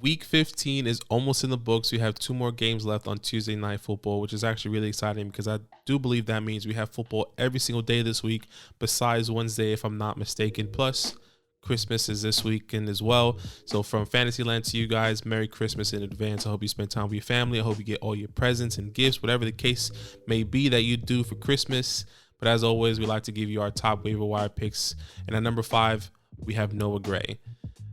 Week 15 is almost in the books. We have 2 more games left on Tuesday Night Football, which is actually really exciting because I do believe that means we have football every single day this week besides Wednesday, if I'm not mistaken. Plus, Christmas is this weekend as well. So from Fantasyland to you guys, Merry Christmas in advance. I hope you spend time with your family. I hope you get all your presents and gifts, whatever the case may be that you do for Christmas. But as always, we like to give you our top waiver wire picks. And at number 5, we have Noah Gray.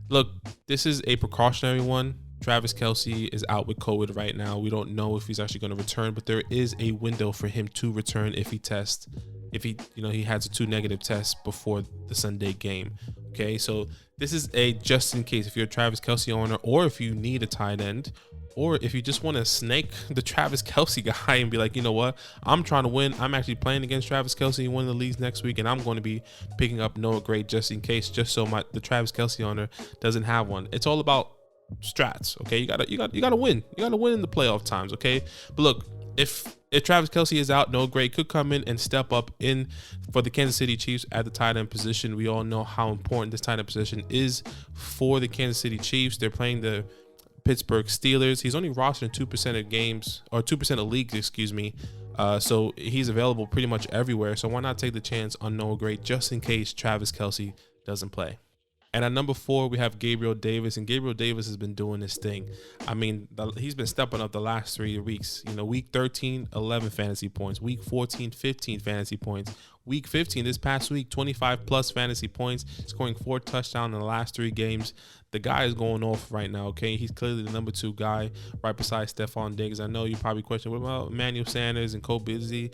Look, this is a precautionary one. Travis Kelce is out with COVID right now. We don't know if he's actually going to return, but there is a window for him to return if he has a 2 negative tests before the Sunday game. Okay, so this is a just in case if you're a Travis Kelce owner, or if you need a tight end, or if you just want to snake the Travis Kelce guy and be like, you know what, I'm trying to win. I'm actually playing against Travis Kelce in one of the leagues next week, and I'm going to be picking up Noah Gray just in case, just so the Travis Kelce owner doesn't have one. It's all about strats, okay? You gotta win. You gotta win in the playoff times, okay? But look, if Travis Kelce is out, Noah Gray could come in and step up in for the Kansas City Chiefs at the tight end position. We all know how important this tight end position is for the Kansas City Chiefs. They're playing the Pittsburgh Steelers. He's only rostered in 2% of games, or 2% of leagues, so he's available pretty much everywhere. So why not take the chance on Noah Gray just in case Travis Kelce doesn't play? And at number 4, we have Gabriel Davis, and Gabriel Davis has been doing this thing. I mean, he's been stepping up the last 3 weeks. Week 13, 11 fantasy points. Week 14, 15 fantasy points. Week 15, this past week, 25 plus fantasy points, scoring 4 touchdowns in the last 3 games. The guy is going off right now, okay? He's clearly the number 2 guy right beside Stephon Diggs. I know you probably question, what about Emmanuel Sanders and Cole Beasley?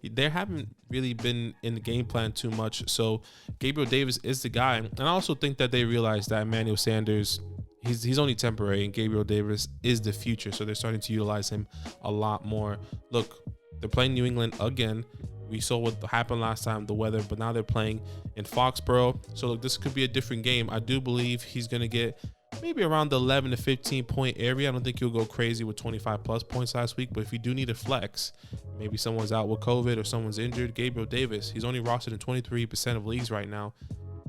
They haven't really been in the game plan too much. So Gabriel Davis is the guy. And I also think that they realize that Emmanuel Sanders, he's only temporary, and Gabriel Davis is the future. So they're starting to utilize him a lot more. Look, they're playing New England again. We saw what happened last time, the weather, but now they're playing in Foxborough. So look, this could be a different game. I do believe he's going to get maybe around the 11 to 15 point area. I don't think he'll go crazy with 25 plus points last week, but if you do need a flex, maybe someone's out with COVID or someone's injured, Gabriel Davis, he's only rostered in 23% of leagues right now.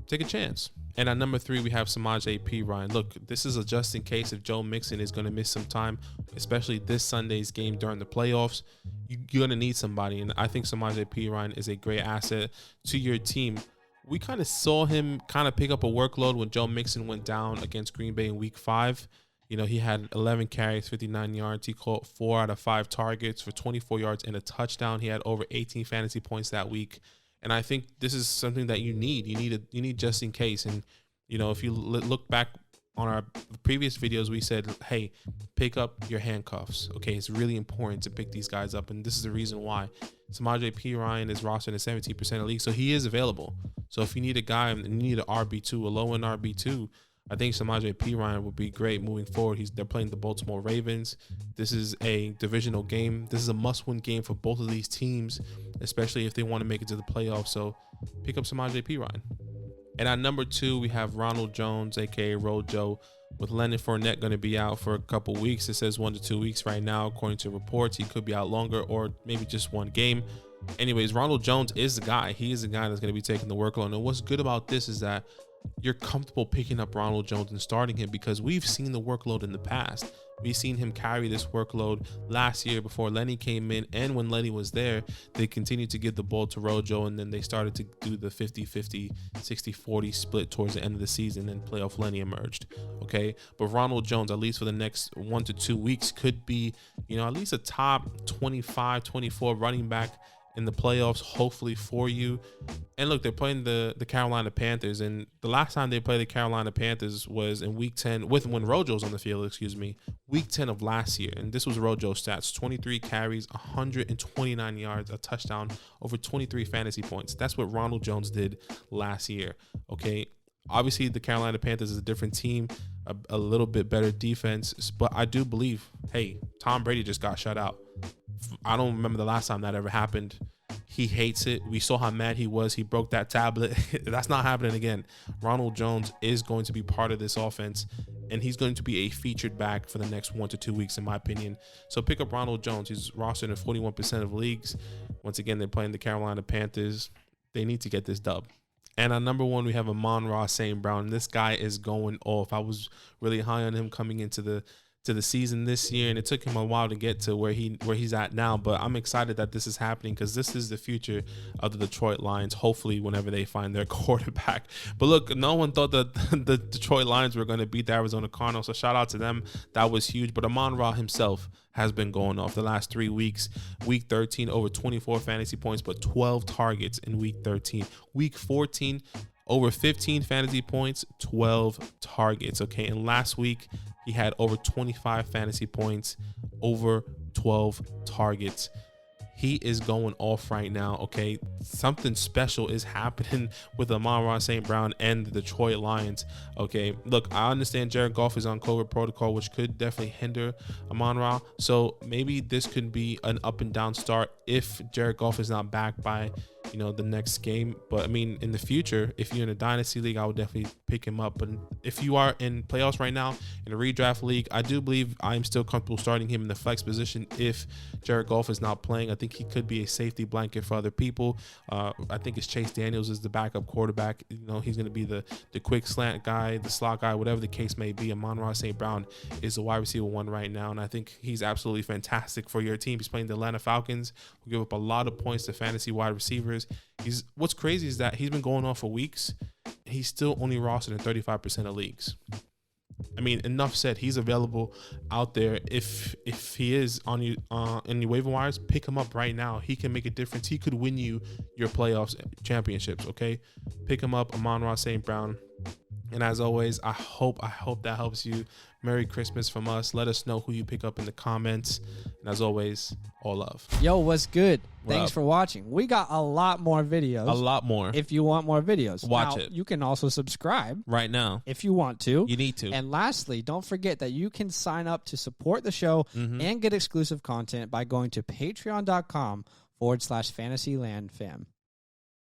Take a chance. And at number 3, we have Samaje Perine. Look, this is a just in case if Joe Mixon is going to miss some time, especially this Sunday's game during the playoffs. You're going to need somebody, and I think Samaje Perine is a great asset to your team. We kind of saw him kind of pick up a workload when Joe Mixon went down against Green Bay in week 5. He had 11 carries, 59 yards. He caught 4 out of 5 targets for 24 yards and a touchdown. He had over 18 fantasy points that week. And I think this is something that you need. You need just in case. And, if you look back on our previous videos, we said, hey, pick up your handcuffs. Okay, it's really important to pick these guys up. And this is the reason why. Samaje Perine is rostered in 17% of leagues, so he is available. So if you need a guy and you need an RB2, a low-end RB2, I think Samaje Perine would be great moving forward. They're playing the Baltimore Ravens. This is a divisional game. This is a must-win game for both of these teams, especially if they want to make it to the playoffs. So pick up Samaje Perine. And at number 2, we have Ronald Jones, a.k.a. ROJO, with Leonard Fournette going to be out for a couple weeks. It says 1 to 2 weeks right now, according to reports. He could be out longer or maybe just one game. Anyways, Ronald Jones is the guy. He is the guy that's going to be taking the workload. And what's good about this is that you're comfortable picking up Ronald Jones and starting him because we've seen the workload in the past. We've seen him carry this workload last year before Lenny came in, and when Lenny was there, they continued to give the ball to Rojo, and then they started to do the 50-50, 60-40 split towards the end of the season, and playoff Lenny emerged, okay? But Ronald Jones, at least for the next 1 to 2 weeks, could be, at least a top 25, 24 running back in the playoffs, hopefully for you. And look, they're playing the Carolina Panthers, and the last time they played the Carolina Panthers was in week 10 when Rojo's on the field, week 10 of last year. And this was Rojo's stats: 23 carries, 129 yards, a touchdown, over 23 fantasy points. That's what Ronald Jones did last year. Okay, obviously the Carolina Panthers is a different team, a little bit better defense, but I do believe, hey, Tom Brady just got shut out. I don't remember the last time that ever happened. He hates it. We saw how mad he was. He broke that tablet. That's not happening again. Ronald Jones is going to be part of this offense, and he's going to be a featured back for the next 1 to 2 weeks, in my opinion. So pick up Ronald Jones. He's rostered in 41% of leagues. Once again, they're playing the Carolina Panthers. They need to get this dub. And at number 1, we have Amon-Ra St. Brown. This guy is going off. I was really high on him coming into the season this year, and it took him a while to get to where he's at now. But I'm excited that this is happening because this is the future of the Detroit Lions. Hopefully, whenever they find their quarterback. But look, no one thought that the Detroit Lions were going to beat the Arizona Cardinals. So shout out to them. That was huge. But Amon-Ra himself has been going off the last 3 weeks. Week 13, over 24 fantasy points, but 12 targets in week 13. Week 14, over 15 fantasy points, 12 targets. Okay, and last week he had over 25 fantasy points, over 12 targets. He is going off right now, okay? Something special is happening with Amon-Ra St. Brown and the Detroit Lions, okay? Look, I understand Jared Goff is on COVID protocol, which could definitely hinder Amon-Ra. So maybe this could be an up and down start if Jared Goff is not back by, the next game. But I mean, in the future, if you're in a dynasty league, I would definitely pick him up. But if you are in playoffs right now in a redraft league, I do believe I'm still comfortable starting him in the flex position if Jared Goff is not playing. I think he could be a safety blanket for other people. I think it's Chase Daniels is the backup quarterback. He's going to be the quick slant guy, the slot guy, whatever the case may be. Amon-Ra St. Brown is the wide receiver 1 right now, and I think he's absolutely fantastic for your team. He's playing the Atlanta Falcons, who give up a lot of points to fantasy wide receivers. What's crazy is that he's been going on for weeks. He's still only rostered in 35% of leagues. I mean, enough said. He's available out there. If he is on you in your waiver wires, pick him up right now. He can make a difference. He could win you your playoffs championships. Okay, pick him up, Amon-Ra St. Brown. And as always, I hope that helps you. Merry Christmas from us. Let us know who you pick up in the comments. And as always, all love. Yo, what's good? Thanks for watching. We got a lot more videos. A lot more. If you want more videos. Watch now, it. You can also subscribe. Right now. If you want to. You need to. And lastly, don't forget that you can sign up to support the show and get exclusive content by going to patreon.com/fantasylandfam.